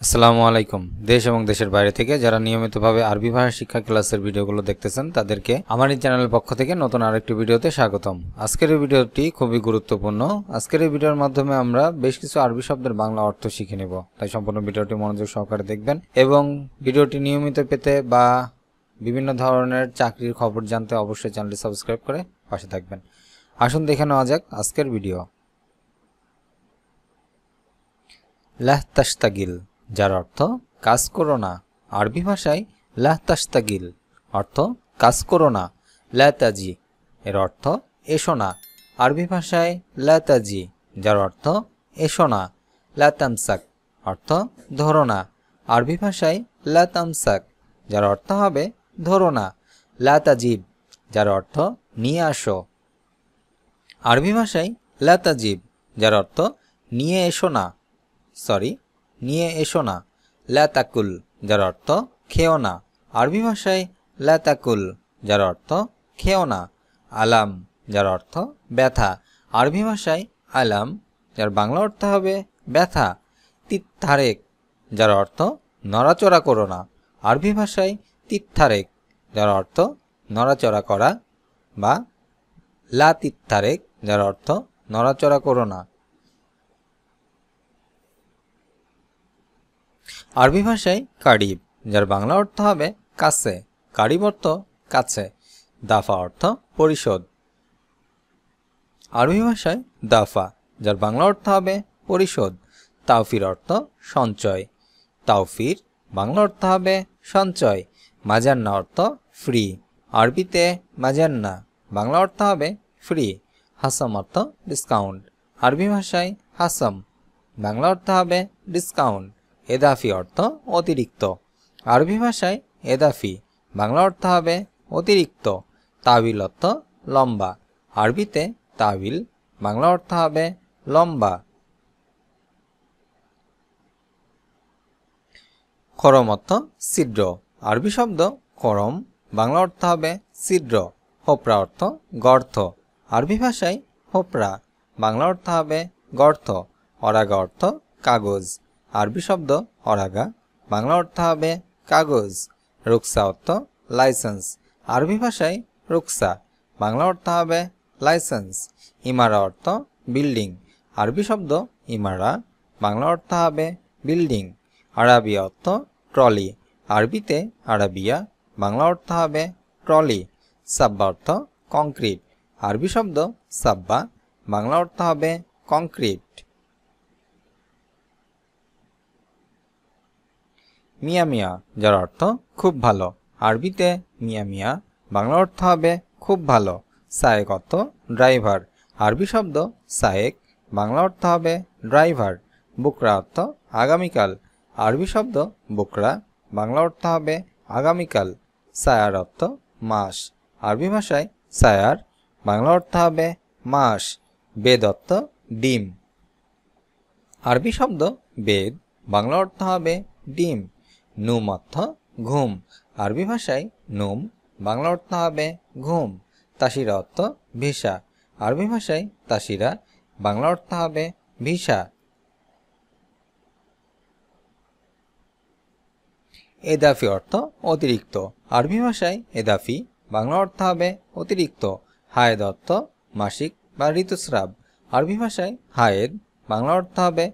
আসসালামু আলাইকুম। দেশ এবং দেশের বাইরে থেকে যারা নিয়মিতভাবে আরবি ভাষা শিক্ষা ক্লাসের ভিডিওগুলো দেখতেছেন তাদেরকে আমার এই চ্যানেলের পক্ষ থেকে নতুন আরেকটি ভিডিওতে স্বাগতম। আজকের এই ভিডিওটি খুবই গুরুত্বপূর্ণ। আজকের এই ভিডিওর মাধ্যমে আমরা বেশ কিছু আরবি শব্দের বাংলা অর্থ শিখে নেব, তাই সম্পূর্ণ ভিডিওটি মনোযোগ সহকারে দেখবেন এবং ভিডিওটি নিয়মিত পেতে বা বিভিন্ন ধরনের চাকরির খবর জানতে অবশ্যই চ্যানেলটি সাবস্ক্রাইব করে পাশে থাকবেন। আসুন দেখে নেওয়া যাক আজকের ভিডিও। লাহ তাশতাগিল, যার অর্থ কাজ করো না। আরবি ভাষায় লাহ তাশতাগিল অর্থ কাজ করো না। লা তাজি এর অর্থ এসো না। আরবি ভাষায় লা তাজি, যার অর্থ এসো না। লা তামসাক অর্থ ধরো না। আরবি ভাষায় লা তামসাক, যার অর্থ হবে ধরো না। লা তাজিব, যার অর্থ নিয়ে আসো। আরবি ভাষায় লা তাজিব, যার অর্থ নিয়ে এসো না, নিয়ে এসো না। লা তাকুল, যার অর্থ খেও না। আরবি ভাষায় লা তাকুল, যার অর্থ খেও না। আলাম, যার অর্থ ব্যথা। আরবি ভাষায় আলাম, যার বাংলা অর্থ হবে ব্যথা। তিত্তারেক, যার অর্থ নড়াচড়া করো না। আরবি ভাষায় তিত্তারেক, যার অর্থ নড়াচড়া করা বা লা তিত্তারেক, যার অর্থ নড়াচড়া করো না। আরবি ভাষায় কারিব, যার বাংলা অর্থ হবে কাছে। কারিব অর্থ কাছে। দাফা অর্থ পরিশোধ। আরবি ভাষায় দাফা, যার বাংলা অর্থ হবে পরিশোধ। তাওফির অর্থ সঞ্চয়। তাওফির বাংলা অর্থ হবে সঞ্চয়। মাজান্না অর্থ ফ্রি। আরবিতে মাজান্না, বাংলা অর্থ হবে ফ্রি। হাসাম অর্থ ডিসকাউন্ট। আরবি ভাষায় হাসাম, বাংলা অর্থ হবে ডিসকাউন্ট। এদাফি অর্থ অতিরিক্ত। আরবি ভাষায় এদাফি, বাংলা অর্থ হবে অতিরিক্ত। তাবিল অর্থ লম্বা। আরবিতে তাবিল, বাংলা অর্থ হবে লম্বা। খরম অর্থ ছিদ্র। আরবি শব্দ খরম, বাংলা অর্থ হবে ছিদ্র। হোপরা অর্থ গর্ত। আরবি ভাষায় হোপরা, বাংলা অর্থ হবে গর্ত। অরাগা অর্থ কাগজ। আরবি শব্দ অরাগা, বাংলা অর্থ হবে কাগজ। রুকসা অর্থ লাইসেন্স। আরবি ভাষায় রুকসা, বাংলা অর্থ হবে লাইসেন্স। ইমারা অর্থ বিল্ডিং। আরবি শব্দ ইমারা, বাংলা অর্থ হবে বিল্ডিং। আরাবিয়া অর্থ ট্রলি। আরবিতে আরাবিয়া, বাংলা অর্থ হবে ট্রলি। সাব্বা অর্থ কংক্রিট। আরবি শব্দ সাব্বা, বাংলা অর্থ হবে কংক্রিট। মিয়া মিয়া, যার অর্থ খুব ভালো। আরবিতে মিয়া মিয়া, বাংলা অর্থ হবে খুব ভালো। সায়েক অর্থ ড্রাইভার। আরবি শব্দ সায়েক, বাংলা অর্থ হবে ড্রাইভার। বুকরা অর্থ আগামীকাল। আরবি শব্দ বুকরা, বাংলা অর্থ হবে আগামীকাল। সায়ার অর্থ মাস। আরবি ভাষায় সায়ার, বাংলা অর্থ হবে মাস। বেদ অর্থ ডিম। আরবি শব্দ বেদ, বাংলা অর্থ হবে ডিম। নুম অর্থ ঘুম। আরবি ভাষায় নুম, বাংলা অর্থ হবে ঘুম। তাসিরা অর্থ ভিসা। আরবি ভাষায় তাসিরা, বাংলা অর্থ হবে ভিসা। এদাফি অর্থ অতিরিক্ত। আরবি ভাষায় এদাফি, বাংলা অর্থ হবে অতিরিক্ত। হায়েদ অর্থ মাসিক বা ঋতুস্রাব। আরবি ভাষায় হায়েদ, বাংলা অর্থ হবে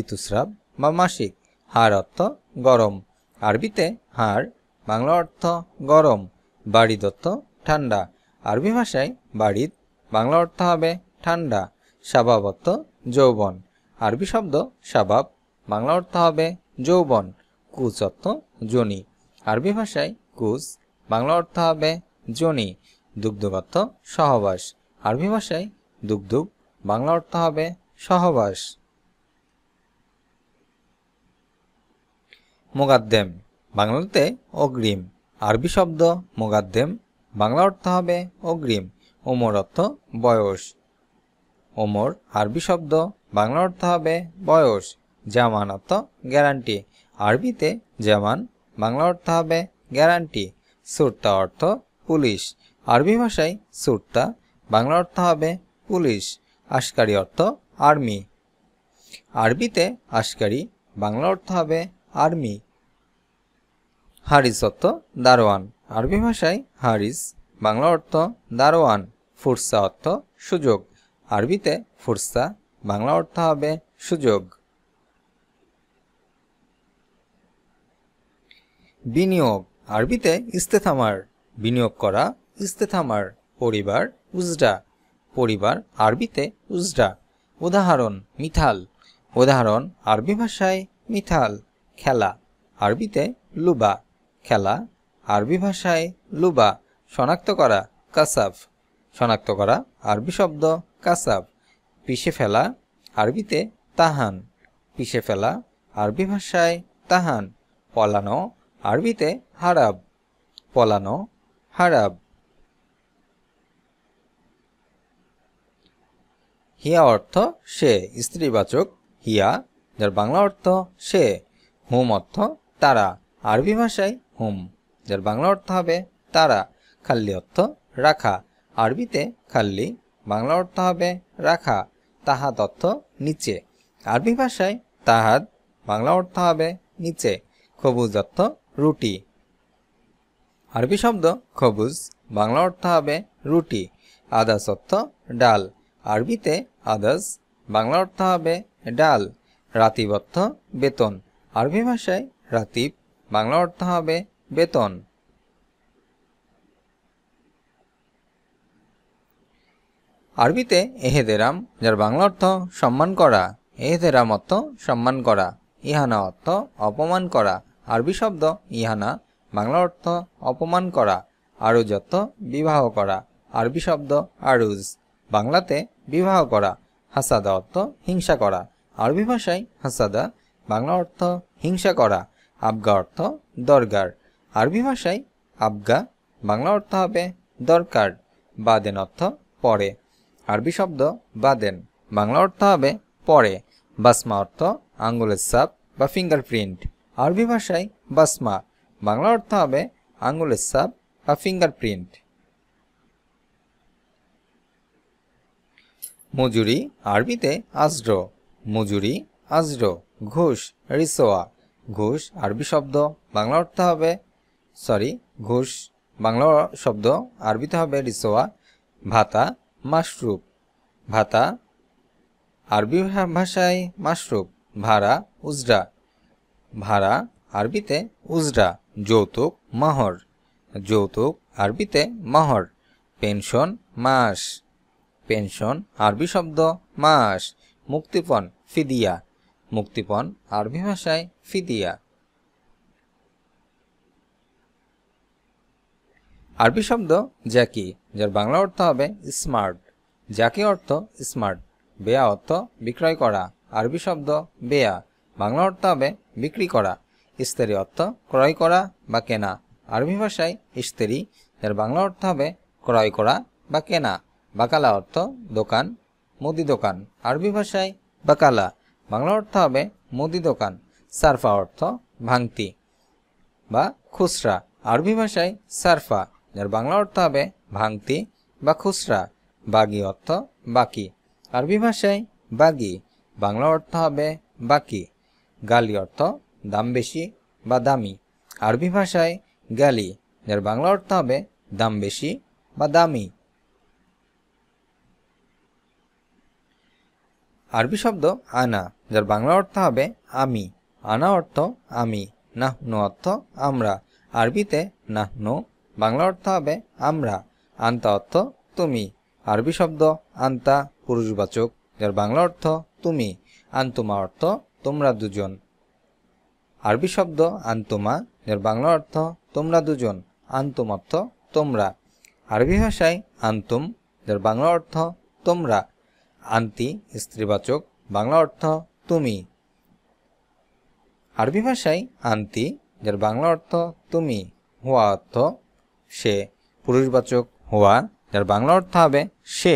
ঋতুস্রাব বা মাসিক। হাড় অর্থ গরম। আরবিতে হাড়, বাংলা অর্থ গরম। বাড়িদ অর্থ ঠান্ডা। আরবি ভাষায় বাড়িদ, বাংলা অর্থ হবে ঠান্ডা। শাবাব অর্থ যৌবন। আরবি শব্দ শাবাব, বাংলা অর্থ হবে যৌবন। কুচ অর্থ যোনি। আরবি ভাষায় কুচ, বাংলা অর্থ হবে যোনি। দুগ্ধুক অর্থ সহবাস। আরবি ভাষায় দুগ্ধুক, বাংলা অর্থ হবে সহবাস। মুগাদ্দেম, বাংলাতে অগ্রিম। আরবি শব্দ মুগাদ্দেম, বাংলা অর্থ হবে অগ্রিম। ওমর অর্থ বয়স। ওমর আরবি শব্দ, বাংলা অর্থ হবে বয়স। জামান অর্থ গ্যারান্টি। আরবিতে জামান, বাংলা অর্থ হবে গ্যারান্টি। সুরতা অর্থ পুলিশ। আরবি ভাষায় সুরতা, বাংলা অর্থ হবে পুলিশ। আশকারি অর্থ আর্মি। আরবিতে আশকারি, বাংলা অর্থ হবে আর্মি। হারিস অর্থ দারোয়ান, আরবি ভাষায় হারিস, বাংলা অর্থ দারোয়ান। ফুরসা অর্থ সুযোগ, আরবিতে ফুরসা, বাংলা অর্থ হবে সুযোগ। বিনিয়োগ, আরবিতে ইস্তেথামার, বিনিয়োগ করা, ইস্তেথামার। পরিবার, উজরা, পরিবার, আরবিতে উজরা। উদাহরণ, মিথাল, উদাহরণ, আরবি ভাষায় মিথাল। খেলা, আরবিতে লুবা, খেলা, আরবি ভাষায় লুবা। শনাক্ত করা, কাসাব, শনাক্ত করা, আরবি শব্দ কাসাব। পিষে ফেলা, আরবিতে তাহান, পিষে ফেলা, আরবি ভাষায় তাহান। পলানো, আরবিতে হারাব, পলানো, হারাব। হিয়া অর্থ সে, স্ত্রীবাচক হিয়া, যার বাংলা অর্থ সে। হুম অর্থ তারা, আরবি ভাষায় হুম, যার বাংলা অর্থ হবে তারা। খাল্লি অর্থ রাখা, আরবিতে খাল্লি, বাংলা অর্থ হবে রাখা। তাহাত অর্থ নিচে, আরবি ভাষায় তাহাদ, বাংলা অর্থ হবে নিচে। খবুজ অর্থ রুটি, আরবি শব্দ খবুজ, বাংলা অর্থ হবে রুটি। আদাস অর্থ ডাল, আরবিতে আদাস, বাংলা অর্থ হবে ডাল। রাতিব অর্থ বেতন, আরবি ভাষায় রাতিব, বাংলা অর্থ হবে বেতন। আরবিতে এহেদেরাম, যার বাংলা অর্থ সম্মান করা, এহেদেরাম অর্থ সম্মান করা। ইহানা অর্থ অপমান করা, আরবি শব্দ ইহানা, বাংলা অর্থ অপমান করা। আরুজ অর্থ বিবাহ করা, আরবি শব্দ আরুজ, বাংলাতে বিবাহ করা। হাসাদা অর্থ হিংসা করা, আরবি ভাষায় হাসাদা, বাংলা অর্থ হিংসা করা। আবগা অর্থ দরগার, আরবি ভাষায় আবগা, বাংলা অর্থ হবে দরকার। বাদেন অর্থ পরে, আরবি শব্দ বাদেন, বাংলা অর্থ হবে পরে। বাসমা অর্থ আঙ্গুলের ছাপ বা ফিঙ্গারপ্রিন্ট, আরবি ভাষায় বাসমা, বাংলা অর্থ হবে আঙ্গুলের ছাপ বা ফিঙ্গারপ্রিন্ট। মজুরি, আরবিতে আজর, মজুরি আজর। ঘুষ, রিসোয়া, ঘুষ, আরবি শব্দ, বাংলা অর্থ হবে ঘুষ, বাংলা শব্দ, আরবিতে হবে রিসোয়া। ভাতা, মাশরুব, ভাতা, আরবি ভাষায় মাশরুব। ভাড়া, উজরা, ভাড়া, আরবিতে উজরা। যৌতুক, মাহর, যৌতুক, আরবিতে মাহর। পেনশন, মাস, পেনশন, আরবি শব্দ মাস। মুক্তিপণ, ফিদিয়া, মুক্তিপণ, আরবি ভাষায় ফিদিয়া। আরবি শব্দ জ্যাকি, যার বাংলা অর্থ হবে স্মার্ট, জ্যাকি অর্থ স্মার্ট। বেয়া অর্থ বিক্রয় করা, আরবি শব্দ বেয়া, বাংলা অর্থ হবে বিক্রি করা। ইস্তেরি অর্থ ক্রয় করা বা কেনা, আরবি ভাষায় ইস্তেরি, যার বাংলা অর্থ হবে ক্রয় করা বা কেনা। বাকালা অর্থ দোকান, মুদি দোকান, আরবি ভাষায় বাকালা, বাংলা অর্থ হবে মুদি দোকান। সারফা অর্থ ভাঙতি বা খুচরা, আরবি ভাষায় সারফা, যার বাংলা অর্থ হবে ভাঙতি বা খুচরা। বাগি অর্থ বাকি, আরবি ভাষায় বাগি, বাংলা অর্থ হবে বাকি। গালি অর্থ দাম বেশি বা দামি, আরবি ভাষায় গালি, যার বাংলা অর্থ হবে দাম বেশি বা দামি। আরবি শব্দ আনা, যার বাংলা অর্থ হবে আমি, আনা অর্থ আমি। নাহনু অর্থ আমরা, আরবিতে নাহনু, বাংলা অর্থ হবে আমরা। আন্তা অর্থ তুমি, আরবি শব্দ আন্তা, পুরুষবাচক, যার বাংলা অর্থ তুমি। আন্তুমা অর্থ তোমরা দুজন, আরবি শব্দ আন্তুমা, যার বাংলা অর্থ তোমরা দুজন। আন্তুম অর্থ তোমরা, আরবি ভাষায় আন্তুম, যার বাংলা অর্থ তোমরা। আন্তি, স্ত্রীবাচক, বাংলা অর্থ তুমি, আরবি ভাষায় আন্তি, যার বাংলা অর্থ তুমি। হুয়া অর্থ সে, পুরুষবাচক হুয়া, যার বাংলা অর্থ হবে সে।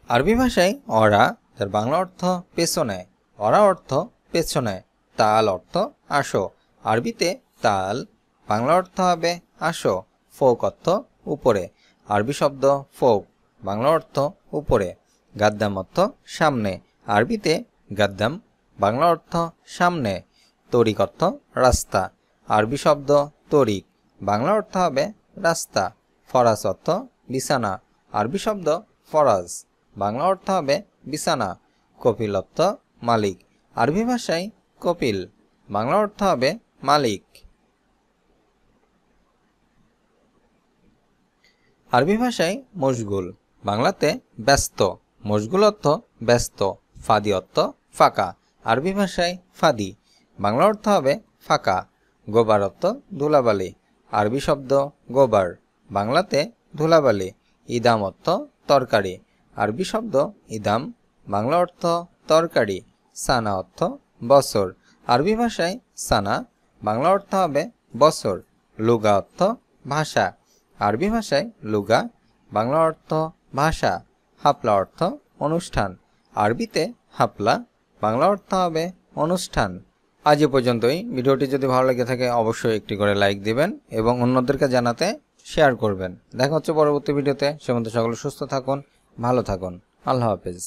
আরবি ভাষায় অরা, যার বাংলা অর্থ পেছনে, অরা অর্থ পেছনে। তাল অর্থ আসো, আরবিতে তাল, বাংলা অর্থ হবে আসো। ফোক অর্থ উপরে, আরবি শব্দ ফোক, বাংলা অর্থ উপরে। গাদ্দাম অর্থ সামনে, আরবিতে গাদ্দাম, বাংলা অর্থ সামনে। তরিক অর্থ রাস্তা, আরবি শব্দ তরিক, বাংলা অর্থ হবে রাস্তা। ফরাস অর্থ বিছানা, আরবি শব্দ ফরাজ, বাংলা অর্থ হবে বিছানা। কপিল অর্থ মালিক, আরবি ভাষায় কপিল, বাংলা অর্থ হবে মালিক। আরবি ভাষায় মশগুল, বাংলাতে ব্যস্ত, মশগুল অর্থ ব্যস্ত। ফাদি অর্থ ফাঁকা, আরবি ভাষায় ফাদি, বাংলা অর্থ হবে ফাঁকা। গোবার অর্থ ধুলাবালি, আরবি শব্দ গোবার, বাংলাতে ধুলাবালি। ইদাম অর্থ তরকারি, আরবি শব্দ ইদাম, বাংলা অর্থ তরকারি। সানা অর্থ বছর, আরবি ভাষায় সানা, বাংলা অর্থ হবে বছর। লুগা অর্থ ভাষা, আরবি ভাষায় লুগা, বাংলা অর্থ ভাষা। হাপলা অর্থ অনুষ্ঠান, আরবিতে হাপলা, বাংলা অর্থ হবে অনুষ্ঠান। আজ এ পর্যন্তই। ভিডিওটি যদি ভালো লেগে থাকে অবশ্যই একটি করে লাইক দিবেন এবং অন্যদেরকে জানাতে শেয়ার করবেন। দেখা হচ্ছে পরবর্তী ভিডিওতে। সে পর্যন্ত সকলে সুস্থ থাকুন, ভালো থাকুন। আল্লাহ হাফেজ।